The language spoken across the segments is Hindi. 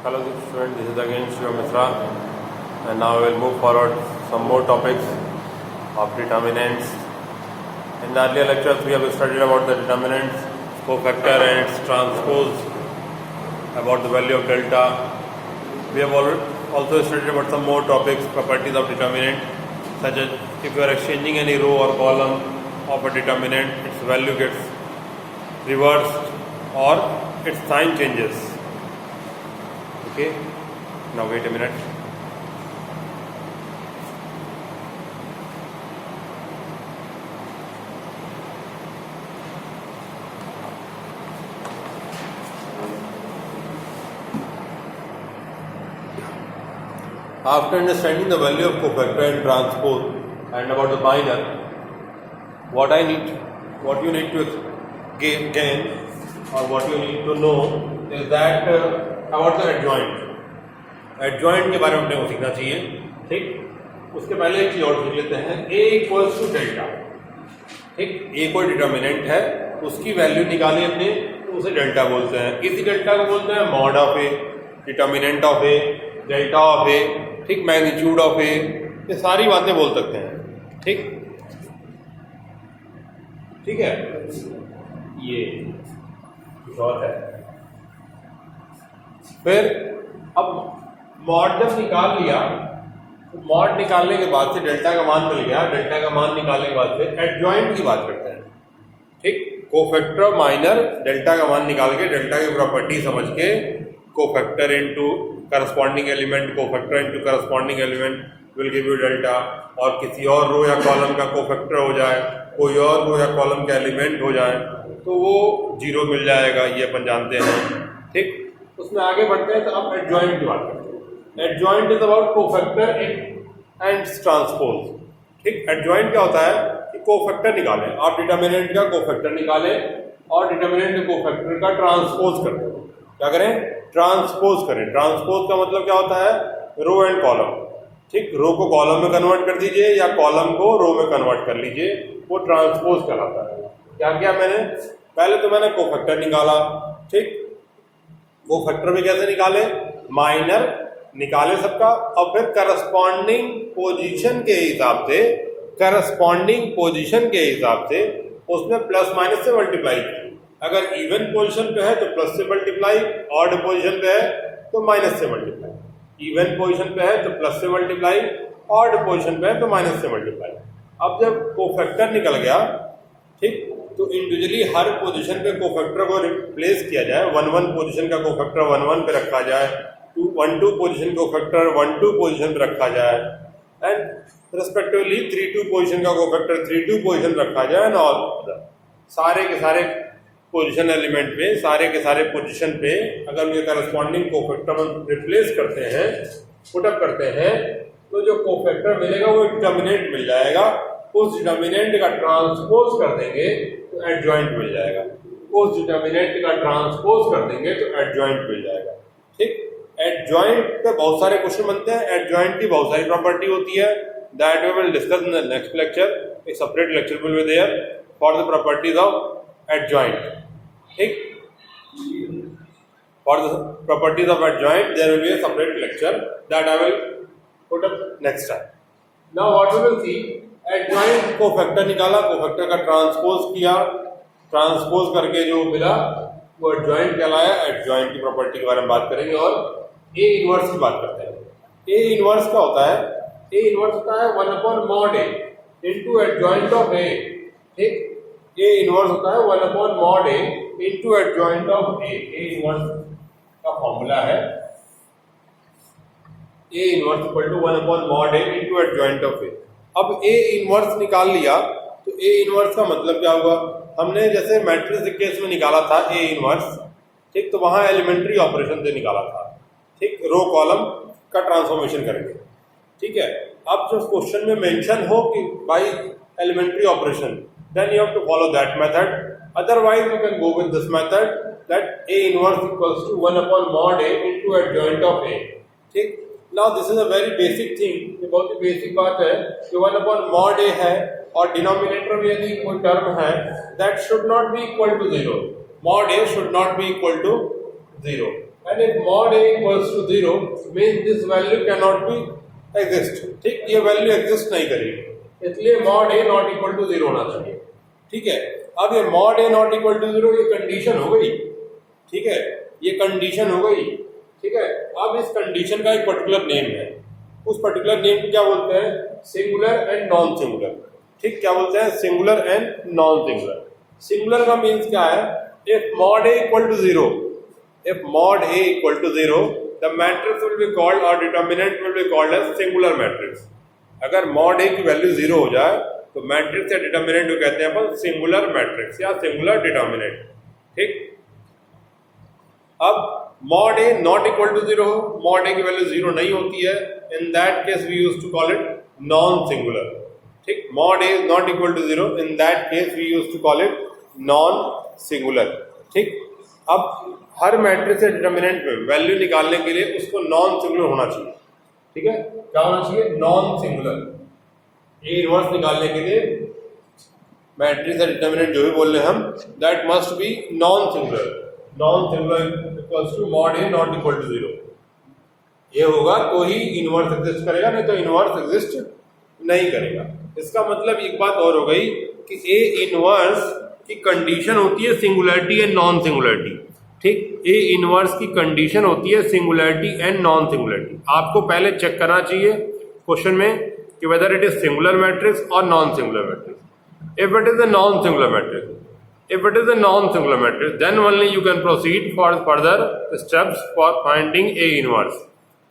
Hello students, this is again Shiva Mishra, and now we will move forward some more topics of determinants. In the earlier lectures we have studied about the determinants, cofactor and its transpose, about the value of delta. We have also studied about some more topics, properties of determinant, such as if you are exchanging any row or column of a determinant, its value gets reversed or its sign changes. Okay, now wait a minute. After understanding the value of cofactor and transpose and about the minor, what you need to gain or what you need to know is that about the adjoint के बारे में अपने को सीखना चाहिए. ठीक, उसके पहले एक चीज और सीख लेते हैं. A equals to delta. ठीक, A कोई डिटर्मिनेंट है, उसकी वैल्यू निकाली हमने तो उसे डेल्टा बोलते हैं. इसी डेल्टा को बोलते हैं mod of A, determinant of A, delta of A, ठीक, मैग्नीट्यूड ऑफ ए, ये सारी बातें बोल सकते हैं. ठीक, ठीक है, ये कुछ और है. फिर अब मॉड जब निकाल लिया तो मॉड निकालने के बाद से डेल्टा का मान मिल गया. डेल्टा का मान निकालने के बाद फिर एडजॉइंट की बात करते हैं. ठीक, कोफैक्टर माइनर डेल्टा का मान निकाल के डेल्टा की प्रॉपर्टी समझ के cofactor into corresponding element, cofactor into corresponding element will give you delta. और किसी और रो या कॉलम का कोफैक्टर हो जाए, कोई और रो या कॉलम का एलिमेंट हो जाए तो वो जीरो मिल जाएगा, ये अपन जानते हैं. ठीक, उसमें आगे बढ़ते हैं तो अब एडजॉइंट की बात करते हैं. Adjoint is about cofactor and transpose. ठीक, एडजॉइंट क्या होता है कि कोफैक्टर निकालें, आप डिटर्मिनेंट का कोफैक्टर निकालें और डिटर्मिनेंट के कोफैक्टर का ट्रांसपोज करें. क्या करें? ट्रांसपोज करें. ट्रांसपोज का मतलब क्या होता है? Row and column. ठीक, रो को कॉलम में कन्वर्ट कर दीजिए या कॉलम को रो में कन्वर्ट कर लीजिए, वो ट्रांसपोज कहलाता है. क्या किया मैंने? पहले तो मैंने कोफैक्टर निकाला. ठीक, कोफैक्टर में कैसे निकाले? माइनर निकाले सबका और फिर करस्पॉन्डिंग पोजीशन के हिसाब से उसमें प्लस माइनस से मल्टीप्लाई किया. अगर इवन पोजीशन पे है तो प्लस से मल्टीप्लाई, ऑड पोजीशन पे है तो माइनस से मल्टीप्लाई. इवन पोजीशन पे है तो प्लस से मल्टीप्लाई, ऑड पोजीशन पे है तो माइनस से मल्टीप्लाई. अब जब कोफैक्टर निकल गया, ठीक, तो इंडिविजुअली हर पोजीशन पे कोफैक्टर को रिप्लेस किया जाए. 1-1 पोजीशन का कोफैक्टर 1-1 पे रखा जाए, 1-2 पोजीशन कोफैक्टर 1-2 पोजीशन पे रखा जाए, एंड रिस्पेक्टिवली 3-2 पोजीशन का कोफैक्टर 3-2 पोजीशन रखा जाए. एंड ऑल सारे के सारे पोजीशन एलिमेंट पे, सारे के सारे पोजीशन पे अगर ये करस्पॉन्डिंग कोफैक्टर रिप्लेस करते हैं, पुटअप करते हैं, तो जो कोफैक्टर मिलेगा वो डिटर्मिनेंट मिल जाएगा. उस डिटर्मिनेंट का ट्रांसपोज कर देंगे तो एडजॉइंट मिल जाएगा. उस डिटर्मिनेंट का ट्रांसपोज कर देंगे तो एडजॉइंट मिल जाएगा. ठीक, एडजॉइंट पे बहुत सारे क्वेश्चन बनते हैं. एडजॉइंट की बहुत सारी प्रॉपर्टी होती है. That we will discuss in the next lecture. A separate lecture will be there for the properties of adjoint. ठीक, for the properties of adjoint there will be a separate lecture that I will put up next time. Now what we will see, adjoint cofactor निकाला, कोफैक्टर का ट्रांसपोज किया, ट्रांसपोज करके जो मिला वो एडजॉइंट कहलाया. एडजॉइंट की प्रॉपर्टी के बारे में बात करेंगे और ए इनवर्स की बात करते हैं. ए इनवर्स क्या होता है? ए इनवर्स होता है 1/mod A into adjoint of A. ठीक, ए इनवर्स होता है 1/mod A into adjoint of A. A inverse का फॉर्मूला है A inverse equal to 1/mod A into adjoint of A. अब ए इनवर्स निकाल लिया तो ए इनवर्स का मतलब क्या हुआ? हमने जैसे मैट्रिक्स के केस में निकाला था ए इनवर्स, ठीक, तो वहां एलिमेंट्री ऑपरेशन से निकाला था. ठीक, रो कॉलम का ट्रांसफॉर्मेशन करेंगे. ठीक है, अब जो क्वेश्चन में मेंशन हो कि by elementary operation, then you have to follow that method. Otherwise you can go with this method that A inverse equals to 1/mod A into adjoint of A. ठीक, now this is a very basic thing. ये बहुत ही बेसिक बात है कि 1/mod A है और डिनोमिनेटर में यदि कोई टर्म है that should not be equal to 0. mod A should not be equal to 0. And if mod a equals to 0 means this value can not be exist. ठीक, ये वैल्यू एग्जिस्ट नहीं करेगी, इसलिए mod a not equal to 0 होना चाहिए। ठीक है, अब ये mod a not equal to 0 ये कंडीशन हो गई। ठीक है, ये कंडीशन हो गई। ठीक है, अब इस कंडीशन का एक पर्टिकुलर नेम है, उस पर्टिकुलर नेम को क्या बोलते हैं? Singular and non singular. ठीक, क्या बोलते हैं? Singular and non singular. Singular का मीन्स क्या है? If mod a equal to 0, if mod a equal to 0, the matrix will be called or determinant will be called as singular matrix. अगर mod a की वैल्यू 0 हो जाए तो मैट्रिक्स या डिटर्मिनेंट को कहते हैं अपन सिंगुलर मैट्रिक्स या सिंगुलर डिटर्मिनेंट। ठीक, अब mod a not equal to 0 हो, mod a की वैल्यू 0 नहीं होती है, in that case we use to call it non singular. ठीक, mod a is not equal to 0, in that case we used to call it non singular. ठीक, अब हर मैट्रिक्स या डिटर्मिनेंट में वैल्यू निकालने के लिए उसको नॉन सिंगुलर होना चाहिए। ठीक है, क्या होना चाहिए? Non singular. ए इनवर्स निकालने के लिए मैट्रिक्स या डिटर्मिनेंट जो भी बोल रहे हैं हम, that must be non singular. Non singular equals to mod a not equal to 0। ये होगा तो ही इनवर्स एग्जिस्ट करेगा, नहीं तो इनवर्स एग्जिस्ट नहीं करेगा। इसका मतलब एक बात और हो गई कि ए इनवर्स की कंडीशन होती है सिंगुलरिटी एंड नॉन सिंगुलरिटी। ठीक, ए इनवर्स की कंडीशन होती है सिंगुलरिटी एंड नॉन सिंगुलरिटी। आपको पहले चेक करना चाहिए क्वेश्चन में कि whether it is singular matrix और non singular matrix. If it is a non singular matrix, if it is a non-singular matrix, then only you can proceed for further steps for finding A inverse।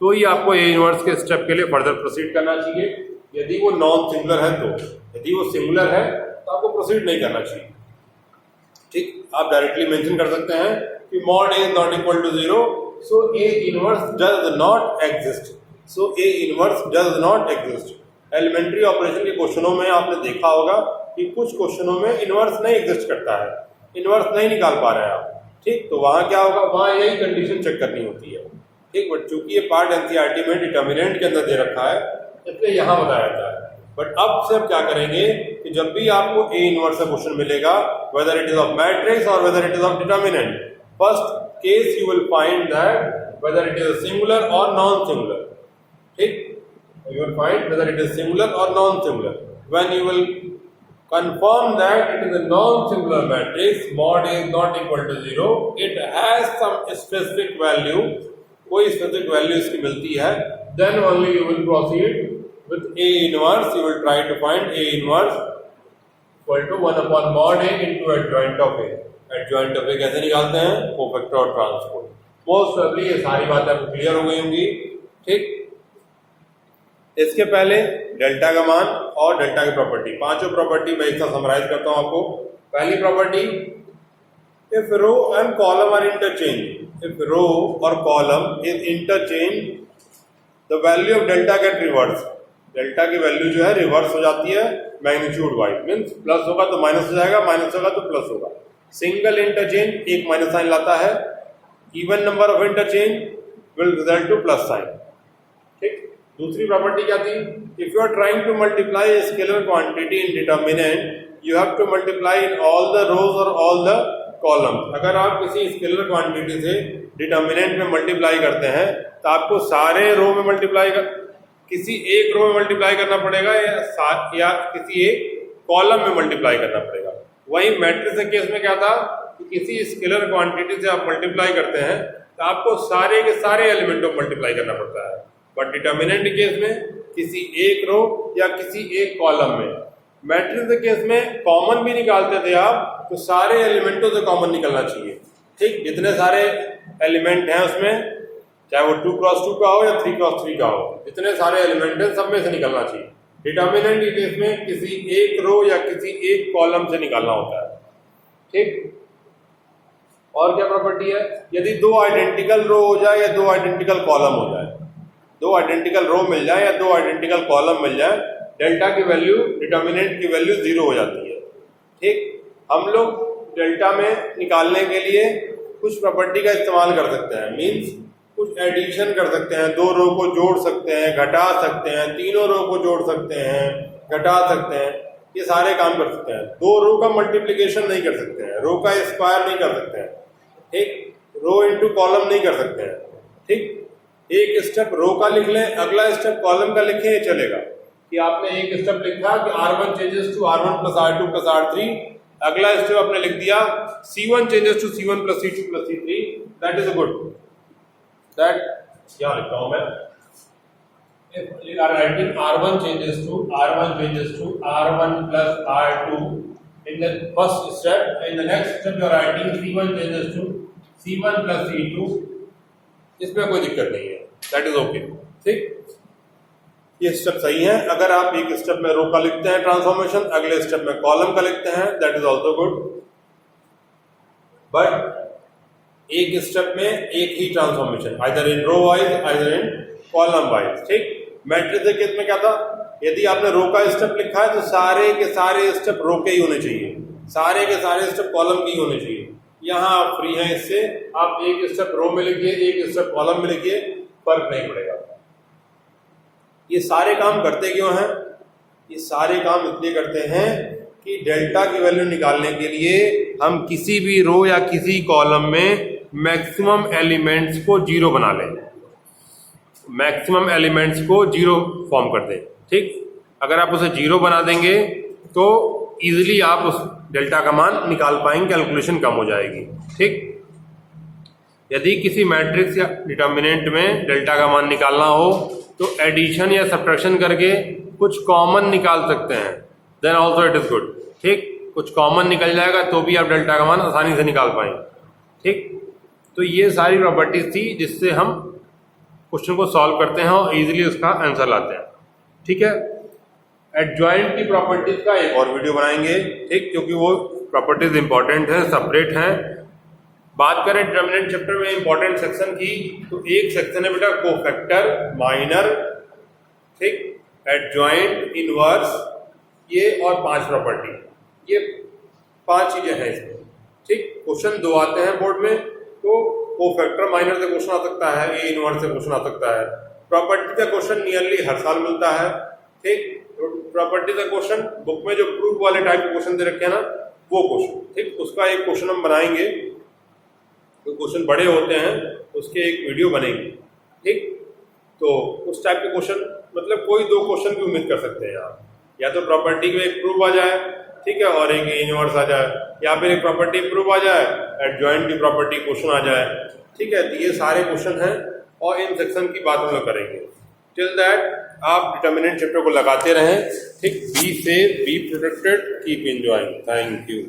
तो ये आपको A inverse के स्टेप के लिए फर्दर प्रोसीड करना चाहिए। यदि वो नॉन सिंगुलर है तो, यदि वो सिंगुलर है तो आपको प्रोसीड नहीं करना चाहिए। ठीक, आप डायरेक्टली मेंशन कर सकते हैं कि mod A is not equal to 0, so A inverse does not exist, so A inverse does not exist। Elementary operation के क्वेश्चनों में आपने देखा होगा कि कुछ क्वेश्चनों में इनवर्स नहीं एग्जिस्ट करता है, इनवर्स नहीं निकाल पा रहे हैं आप। ठीक, तो वहाँ क्या होगा? वहाँ यही कंडीशन चेक करनी होती है। ठीक, बट चूंकि ये पार्ट एनसीईआरटी में डिटर्मिनेंट के अंदर दे रखा है, इसलिए यहाँ बताया जाता है। बट अब से हम क्या करेंगे कि जब भी आपको ए इनवर्स का क्वेश्चन मिलेगा, whether it is of matrix और whether it is of determinant, first case you will find that whether it is singular और नॉन सिंगुलर। ठीक, you will find whether it is singular or non-singular. When you will confirm that it is a non-singular matrix, mod A is not equal to 0, it has some specific value, कोई specific value इसकी मिलती है, then only you will proceed with A inverse. You will try to find A inverse equal to 1 upon mod A into adjoint of A. Adjoint of A कैसे निकालते हैं? कोफैक्टर और ट्रांसपोज। मोस्ट प्रोबेबली ये सारी बातें आपको क्लियर हो गई होंगी। ठीक, इसके पहले डेल्टा का मान और डेल्टा की प्रॉपर्टी, पांचों प्रॉपर्टी मैं एक साथ समराइज करता हूं आपको। पहली property, if row and column are interchange, if row और column is interchange, the value of delta get reverse. Delta की वैल्यू जो है रिवर्स हो जाती है मैग्नीट्यूड वाइज, मीन्स प्लस होगा तो माइनस हो जाएगा, माइनस होगा तो प्लस होगा। सिंगल इंटरचेंज एक माइनस साइन लाता है, even number of interchange will result to plus sign. ठीक, दूसरी प्रॉपर्टी क्या थी? If you are trying to multiply a scalar quantity in determinant, you have to multiply in all the rows और ऑल द कॉलम्स। अगर आप किसी स्केलर क्वांटिटी से डिटर्मिनेंट में मल्टीप्लाई करते हैं तो आपको सारे रो में मल्टीप्लाई कर, किसी एक रो में मल्टीप्लाई करना पड़ेगा या किसी एक कॉलम में मल्टीप्लाई करना पड़ेगा। वही मैट्रिक्स के केस में क्या था कि किसी स्केलर क्वांटिटी से आप मल्टीप्लाई करते हैं तो आपको सारे के सारे एलिमेंटों को मल्टीप्लाई करना पड़ता है। बट डिटर्मिनेंट केस में किसी एक रो या किसी एक कॉलम में। मैट्रिक्स के केस में कॉमन भी निकालते थे आप तो सारे एलिमेंटों से कॉमन निकलना चाहिए। ठीक, जितने सारे एलिमेंट हैं उसमें, चाहे वो 2x2 का हो या 3x3 का हो, जितने सारे एलिमेंट हैं सब में से निकलना चाहिए। डिटर्मिनेंट के केस में किसी एक रो या किसी एक कॉलम से निकालना होता है। ठीक, और क्या प्रॉपर्टी है? यदि दो आइडेंटिकल रो हो जाए या दो आइडेंटिकल कॉलम हो जाए, दो आइडेंटिकल रो मिल जाए या दो आइडेंटिकल कॉलम मिल जाए, डेल्टा की वैल्यू, डिटर्मिनेंट की वैल्यू 0 हो जाती है। ठीक, हम लोग डेल्टा में निकालने के लिए कुछ प्रॉपर्टी का इस्तेमाल कर सकते हैं, मींस कुछ एडिशन कर सकते हैं, दो रो को जोड़ सकते हैं, घटा सकते हैं, तीनों रो को जोड़ सकते हैं, घटा सकते हैं, ये सारे काम कर सकते हैं। दो रो का मल्टीप्लिकेशन नहीं कर सकते हैं, रो का स्क्वायर नहीं कर सकते हैं। ठीक, रो इनटू कॉलम नहीं कर सकते हैं, ठीक। एक स्टेप रो का लिख लें, अगला स्टेप कॉलम का लिखें, ये चलेगा कि आपने एक स्टेप लिखा कि R1 changes to R1 plus R2 plus R3, अगला स्टेप आपने लिख दिया C1 changes to C1 plus C2 plus C3, that is good. That क्या लिखता हूं मैं, if you are writing R1 changes to R1 plus R2 in the first step, in the next step you are writing C1 changes to C1 plus C2, इसमें कोई दिक्कत नहीं है, दैट इज ओके, ठीक। ये स्टेप सही है। अगर आप एक स्टेप में रो का लिखते हैं ट्रांसफॉर्मेशन, अगले स्टेप में कॉलम का लिखते हैं, that is also good. But एक स्टेप में एक ही transformation, either in row wise either in column wise, ठीक। मैट्रिक्स के केस में क्या था, यदि आपने रो का स्टेप लिखा है तो सारे के सारे स्टेप रो के ही होने चाहिए, सारे के सारे स्टेप कॉलम के ही होने चाहिए। यहाँ आप फ्री हैं इससे, आप एक स्टेप रो में लिखिए, एक स्टेप कॉलम में लिखिए, फर्क नहीं पड़ेगा। ये सारे काम करते क्यों हैं, ये सारे काम इसलिए करते हैं कि डेल्टा की वैल्यू निकालने के लिए हम किसी भी रो या किसी कॉलम में मैक्सिमम एलिमेंट्स को जीरो बना लें, मैक्सिमम एलिमेंट्स को जीरो फॉर्म कर दें, ठीक। अगर आप उसे जीरो बना देंगे तो इजीली आप उस डेल्टा का मान निकाल पाएंगे, कैलकुलेशन कम हो जाएगी, ठीक। यदि किसी मैट्रिक्स या डिटर्मिनेंट में डेल्टा का मान निकालना हो तो एडिशन या सब्ट्रैक्शन करके कुछ कॉमन निकाल सकते हैं, then also it is good, ठीक। कुछ कॉमन निकल जाएगा तो भी आप डेल्टा का मान आसानी से निकाल पाएंगे, ठीक। तो ये सारी प्रॉपर्टीज थी जिससे हम क्वेश्चन को सॉल्व करते हैं और इजीली उसका आंसर लाते हैं, ठीक है। एडजॉइंट की प्रॉपर्टीज का एक और वीडियो बनाएंगे, ठीक, क्योंकि वो प्रॉपर्टीज इंपॉर्टेंट हैं, सेपरेट हैं। बात करें डिटरमिनेंट चैप्टर में इंपॉर्टेंट सेक्शन की, तो एक सेक्शन है बेटा कोफैक्टर, माइनर, ठीक, एडजॉइंट, इनवर्स, ये और 5 प्रॉपर्टी, ये 5 चीजें हैं इसमें, ठीक। क्वेश्चन 2 आते हैं बोर्ड में, तो कोफैक्टर माइनर से क्वेश्चन आ सकता है, ए इनवर्स से क्वेश्चन आ सकता है। प्रॉपर्टी का क्वेश्चन नियरली हर साल मिलता है, ठीक। प्रॉपर्टी का क्वेश्चन बुक में जो प्रूफ वाले टाइप के क्वेश्चन दे रखे हैं ना, वो क्वेश्चन, ठीक, उसका एक क्वेश्चन हम बनाएंगे। तो क्वेश्चन बड़े होते हैं उसके एक वीडियो बनेगी, ठीक। तो उस टाइप के क्वेश्चन, मतलब कोई 2 क्वेश्चन की उम्मीद कर सकते हैं आप, या तो प्रॉपर्टी में एक प्रूफ आ जाए, ठीक है, और एक इनवर्स आ जाए, या फिर एक प्रॉपर्टी प्रूफ आ जाए, एडजॉइंट की प्रॉपर्टी क्वेश्चन आ जाए, ठीक है। तो ये सारे क्वेश्चन हैं और इन सेक्शन की बात हम लोग करेंगे। टिल दैट आप डिटरमिनेंट चैप्टर को लगाते रहें, ठीक। Be safe, be protected, keep enjoying, thank you.